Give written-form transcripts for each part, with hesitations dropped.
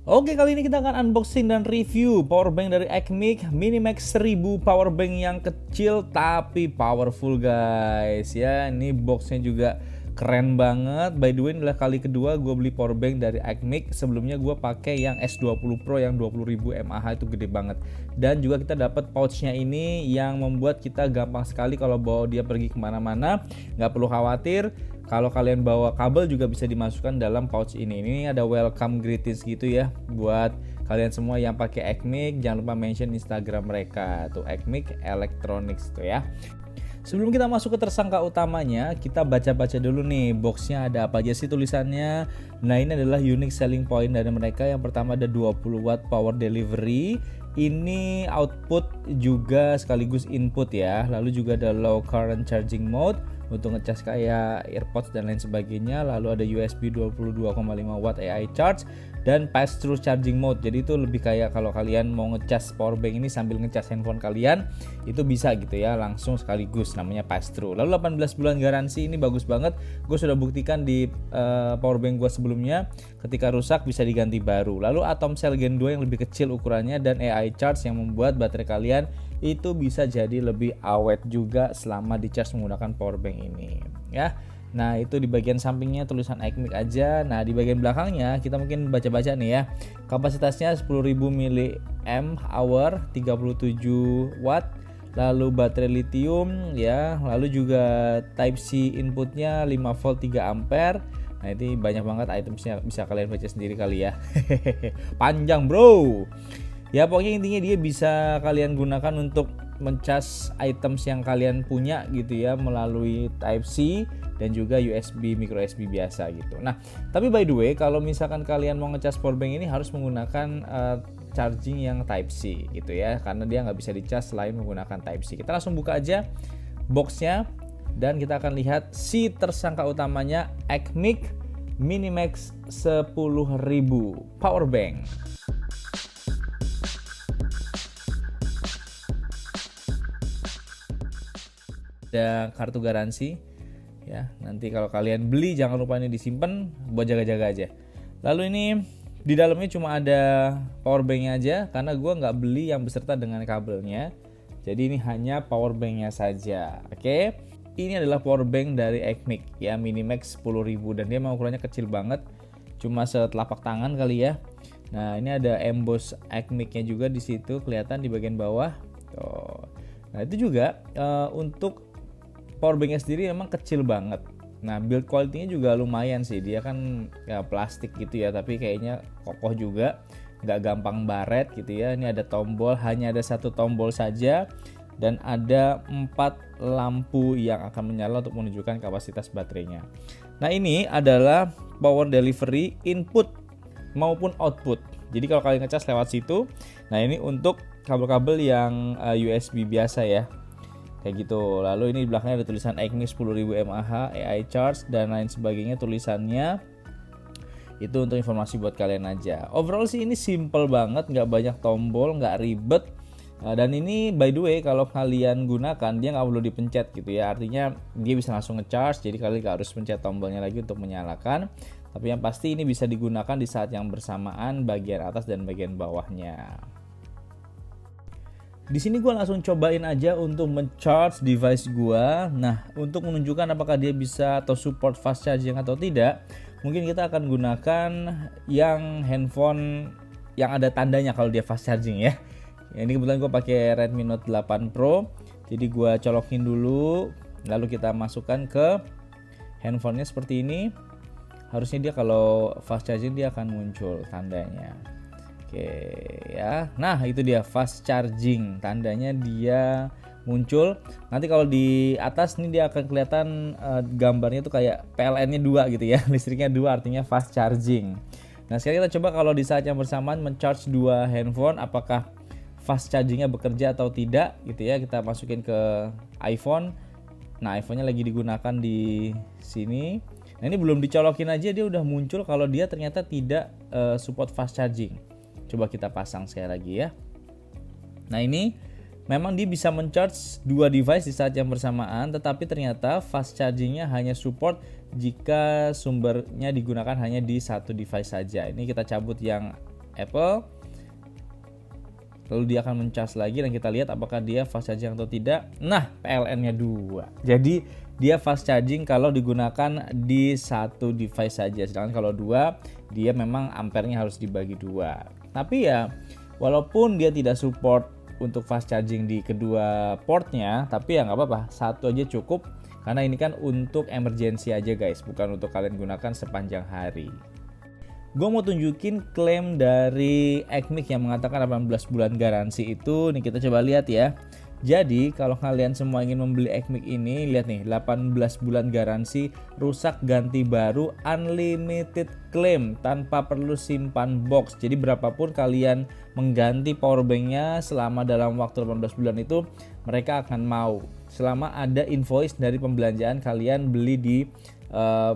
Oke, kali ini kita akan unboxing dan review powerbank dari Acmic Minimax 1000 powerbank yang kecil tapi powerful guys. Ya, ini boxnya juga keren banget. By the way, ini adalah kali kedua gue beli powerbank dari Acmic. Sebelumnya gue pakai yang S20 Pro yang 20.000 mAh, itu gede banget. Dan juga kita dapat pouchnya ini yang membuat kita gampang sekali kalau bawa dia pergi kemana-mana. Nggak perlu khawatir. Kalau kalian bawa kabel juga bisa dimasukkan dalam pouch ini. Ini ada welcome greetings gitu ya buat kalian semua yang pakai Acmic. Jangan lupa mention Instagram mereka tuh, Acmic Electronics tuh ya. Sebelum kita masuk ke tersangka utamanya, kita baca-baca dulu nih boxnya ada apa aja sih tulisannya. Nah, ini adalah unique selling point dari mereka. Yang pertama ada 20 watt power delivery. Ini output juga sekaligus input ya. Lalu juga ada low current charging mode untuk ngecas kayak AirPods dan lain sebagainya. Lalu ada USB 22,5 watt AI charge dan pass through charging mode. Jadi itu lebih kayak kalau kalian mau ngecas powerbank ini sambil ngecas handphone kalian, itu bisa gitu ya, langsung sekaligus, namanya pass through. Lalu 18 bulan garansi, ini bagus banget. Gue sudah buktikan di powerbank gue sebelumnya, ketika rusak bisa diganti baru. Lalu Atom Cell Gen 2 yang lebih kecil ukurannya dan AI charge yang membuat baterai kalian itu bisa jadi lebih awet juga selama di charge menggunakan powerbank ini ya. Nah, itu di bagian sampingnya tulisan Acmic aja. Nah, di bagian belakangnya kita mungkin baca-baca nih ya. Kapasitasnya 10.000 mAh, 37 watt. Lalu baterai lithium ya. Lalu juga Type C inputnya 5 volt 3 ampere. Nah, ini banyak banget itemsnya, bisa kalian baca sendiri kali ya. Panjang bro. Ya, pokoknya intinya dia bisa kalian gunakan untuk mencas items yang kalian punya gitu ya, melalui Type C dan juga USB, micro USB biasa gitu. Nah, tapi by the way, kalau misalkan kalian mau ngecas powerbank ini harus menggunakan charging yang Type C gitu ya, karena dia nggak bisa dicas selain menggunakan Type C. Kita langsung buka aja boxnya dan kita akan lihat si tersangka utamanya, Acmic Minimax 10.000 powerbank. Ada kartu garansi ya, nanti kalau kalian beli jangan lupa ini disimpan buat jaga-jaga aja. Lalu ini di dalamnya cuma ada powerbanknya aja, karena gue nggak beli yang beserta dengan kabelnya, jadi ini hanya powerbanknya saja. Oke, ini adalah powerbank dari Acmic ya, Minimax 10.000 dan dia ukurannya kecil banget, cuma setelapak tangan kali ya. Nah, ini ada emboss Acmic-nya juga di situ kelihatan di bagian bawah tuh. Nah, itu juga untuk powerbanknya sendiri memang kecil banget. Nah, build quality-nya juga lumayan sih. Dia kan ya plastik gitu ya, tapi kayaknya kokoh juga, nggak gampang baret gitu ya. Ini ada tombol, hanya ada satu tombol saja, dan ada 4 lampu yang akan menyala untuk menunjukkan kapasitas baterainya. Nah, ini adalah power delivery input maupun output. Jadi kalau kalian ngecas lewat situ. Nah, ini untuk kabel-kabel yang USB biasa ya, kayak gitu. Lalu ini di belakangnya ada tulisan Acmic 10.000 mAh, AI charge dan lain sebagainya tulisannya. Itu untuk informasi buat kalian aja. Overall sih ini simple banget, nggak banyak tombol, nggak ribet. Dan ini by the way kalau kalian gunakan dia nggak perlu dipencet gitu ya, artinya dia bisa langsung ngecharge, jadi kalian nggak harus pencet tombolnya lagi untuk menyalakan. Tapi yang pasti ini bisa digunakan di saat yang bersamaan bagian atas dan bagian bawahnya. Di sini gue langsung cobain aja untuk men-charge device gue. Nah, untuk menunjukkan apakah dia bisa atau support fast charging atau tidak, mungkin kita akan gunakan yang handphone yang ada tandanya kalau dia fast charging ya. Ini kebetulan gue pakai Redmi Note 8 Pro. Jadi gue colokin dulu, lalu kita masukkan ke handphonenya seperti ini. Harusnya dia kalau fast charging dia akan muncul tandanya. Oke ya, nah itu dia fast charging, tandanya dia muncul. Nanti kalau di atas nih dia akan kelihatan gambarnya tuh kayak PLN-nya 2 gitu ya, listriknya 2 artinya fast charging. Nah, sekarang kita coba kalau di saat yang bersamaan men-charge 2 handphone, apakah fast chargingnya bekerja atau tidak gitu ya. Kita masukin ke iPhone. Nah, iPhone-nya lagi digunakan di sini. Nah, ini belum dicolokin aja dia udah muncul kalau dia ternyata tidak support fast charging. Coba kita pasang sekali lagi ya. Nah, ini memang dia bisa men-charge 2 device di saat yang bersamaan, tetapi ternyata fast chargingnya hanya support jika sumbernya digunakan hanya di satu device saja. Ini kita cabut yang Apple. Lalu dia akan mencas lagi dan kita lihat apakah dia fast charging atau tidak. Nah, PLN-nya 2. Jadi dia fast charging kalau digunakan di satu device saja. Sedangkan kalau 2, dia memang ampernya harus dibagi 2. Tapi ya, walaupun dia tidak support untuk fast charging di kedua portnya, tapi ya nggak apa-apa, satu aja cukup. Karena ini kan untuk emergency aja guys, bukan untuk kalian gunakan sepanjang hari. Gue mau tunjukin klaim dari Acmic yang mengatakan 18 bulan garansi itu. Nih kita coba lihat ya. Jadi kalau kalian semua ingin membeli Acmic ini, lihat nih 18 bulan garansi, rusak ganti baru, unlimited claim tanpa perlu simpan box. Jadi berapapun kalian mengganti powerbanknya selama dalam waktu 18 bulan itu, mereka akan mau. Selama ada invoice dari pembelanjaan kalian beli di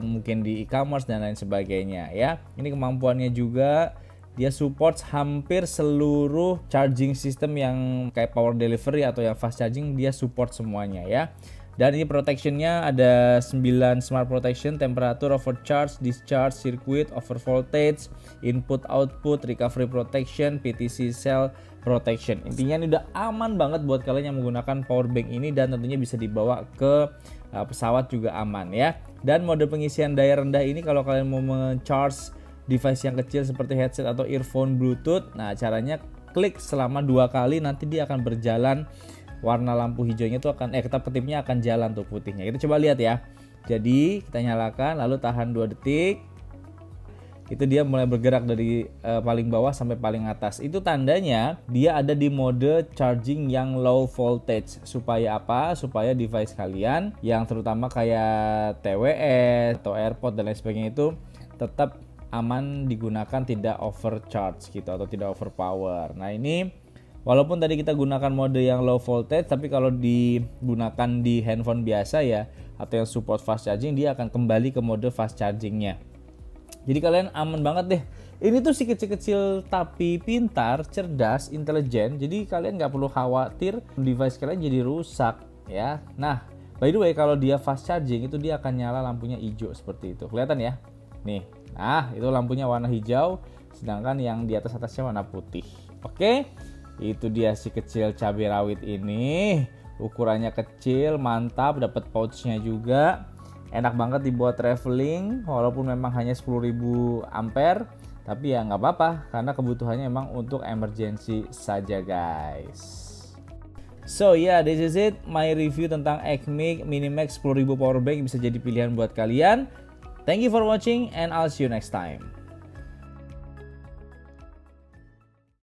mungkin di e-commerce dan lain sebagainya ya. Ini kemampuannya juga, dia support hampir seluruh charging system yang kayak power delivery atau yang fast charging, dia support semuanya ya. Dan ini protectionnya ada 9 smart protection, temperature, overcharge, discharge, circuit, over voltage, input output, recovery protection, PTC cell protection. Intinya ini udah aman banget buat kalian yang menggunakan powerbank ini, dan tentunya bisa dibawa ke pesawat juga aman ya. Dan mode pengisian daya rendah ini kalau kalian mau men-charge device yang kecil seperti headset atau earphone Bluetooth, nah caranya klik selama 2 kali, nanti dia akan berjalan, warna lampu hijaunya itu akan ketap ketipnya akan jalan tuh putihnya. Kita coba lihat ya. Jadi kita nyalakan lalu tahan 2 detik. Itu dia mulai bergerak dari paling bawah sampai paling atas. Itu tandanya dia ada di mode charging yang low voltage. Supaya apa? Supaya device kalian yang terutama kayak TWS atau AirPod dan lain sebagainya itu tetap aman digunakan, tidak overcharge gitu atau tidak overpower. Nah ini walaupun tadi kita gunakan mode yang low voltage, tapi kalau digunakan di handphone biasa ya atau yang support fast charging, dia akan kembali ke mode fast chargingnya. Jadi kalian aman banget deh. Ini tuh si kecil-kecil tapi pintar, cerdas, intelijen. Jadi kalian nggak perlu khawatir device kalian jadi rusak ya. Nah, by the way kalau dia fast charging itu dia akan nyala lampunya hijau seperti itu. Kelihatan ya? Nih. Nah, itu lampunya warna hijau, sedangkan yang di atasnya warna putih. Oke. Itu dia si kecil cabai rawit ini. Ukurannya kecil, mantap, dapat pouchnya juga. Enak banget dibuat traveling, walaupun memang hanya 10.000 ampere, tapi ya nggak apa-apa karena kebutuhannya memang untuk emergency saja guys. So yeah, this is it, my review tentang Acmic Minimax 10.000 powerbank bisa jadi pilihan buat kalian. Thank you for watching and I'll see you next time.